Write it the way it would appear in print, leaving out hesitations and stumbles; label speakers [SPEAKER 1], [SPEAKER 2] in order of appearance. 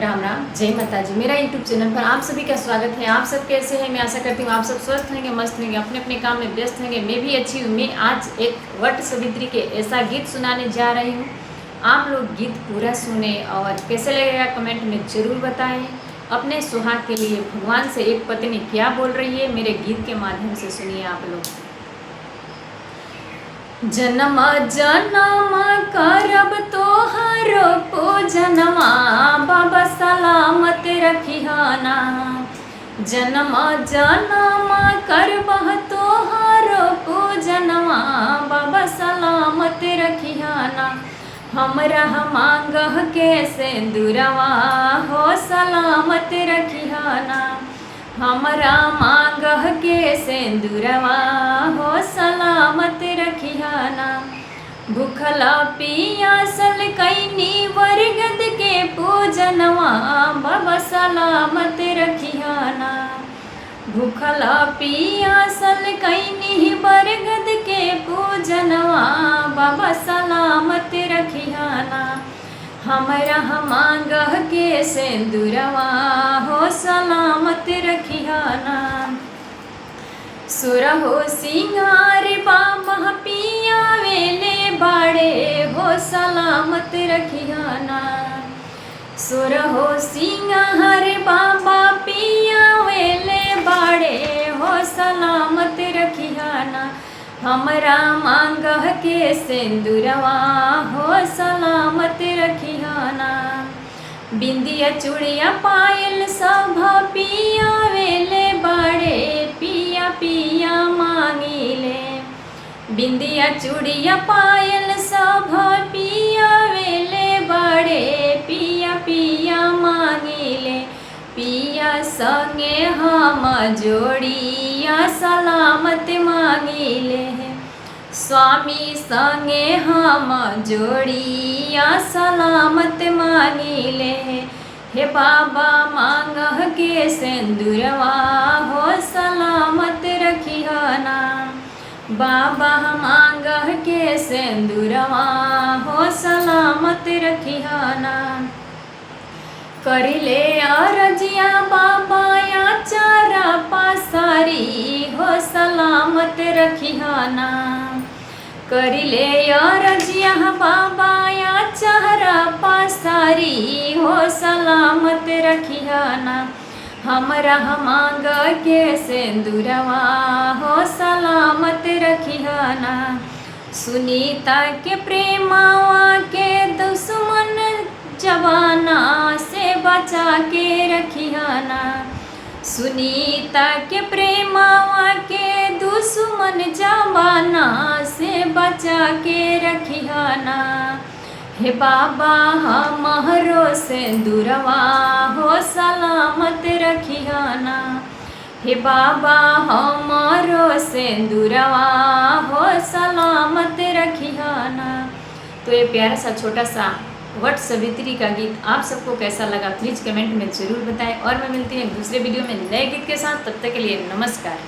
[SPEAKER 1] राम राम, जय माता जी। मेरा यूट्यूब चैनल पर आप सभी का स्वागत है। आप सब कैसे हैं? मैं आशा करती हूँ आप सब स्वस्थ होंगे, मस्त होंगे, अपने अपने काम में व्यस्त होंगे। मैं भी अच्छी हूँ। मैं आज एक वट सावित्री के ऐसा गीत सुनाने जा रही हूँ। आप लोग गीत पूरा सुने और कैसे लगेगा कमेंट में ज़रूर बताएं। अपने सुहाग के लिए भगवान से एक पत्नी क्या बोल रही है, मेरे गीत के माध्यम से सुनिए आप लोग। जन्म जन्म करब तोहरो पूजनवा, बाबा सलामत रखिहाना। जन्म जन्म करबह तोहरो पूजनवा, बाबा सलामत रखिहाना। हमरा मांगह के सिंदूरवा, हो सलामत रखिहाना। हमरा मांगह के सिंदूरवा, हो सलामत रखिहाना। भूखला पियासल कैनी वरगद के पूजनवा, बाबा सलामत रखिहाना। भूखला पियासल कैनी वरगद के पूजनवा, बाबा सलामत रखिहाना। हमरा मांगह के सिंदूरवा, हो सलामत रखिहाना। सुरहो सिंगार बाबा पिया वेले बाड़े, हो सलामत रखिहाना। सुरहो सिंगार बाबा पिया वेले बाड़े, हो सलामत रखिहाना। हमरा मांगह के सिंदूरवा, हो सलामत रखिहाना। बिंदिया चूड़िया पायल सब पिया वेले बाड़े, पिया पिया मांगिले। बिंदिया चूड़िया पायल सब पिया वेले बाड़े, पिया पिया मांगिले। पिया संगे हम जोड़िया सलामत मांगिले। स्वामी संगे हम जोड़िया सलामत मांगिले। हे बाबा मांगह के सिंदूरवा, हो सलामत रखिहाना। बाबा मांगह के सिंदूरवा, हो सलामत रखिहाना। करिले अरजिया बाबा या चारा पासारी, हो सलामत रखिहाना। करिले अरजिया बाबा या चारा पासारी, हो सलामत रखिहाना। हमरा मांग के सिंदूरवा, हो सलामत रखिहाना। सुनीता के प्रेमावा के दुश्मन जवाना से बचा के रखिहाना। सुनीता के प्रेमावा के दुश्मन जवाना से बचा के रखिहाना। हे बाबा हमरो सिंदूरवा, हो सलामत रखिहाना। हे बाबा हमरो सिंदूरवा, हो सलामत रखिहाना। तो ये प्यारा सा छोटा सा वट सावित्री का गीत आप सबको कैसा लगा प्लीज़ कमेंट में ज़रूर बताएं। और मैं मिलती हूँ एक दूसरे वीडियो में नए गीत के साथ। तब तक के लिए नमस्कार।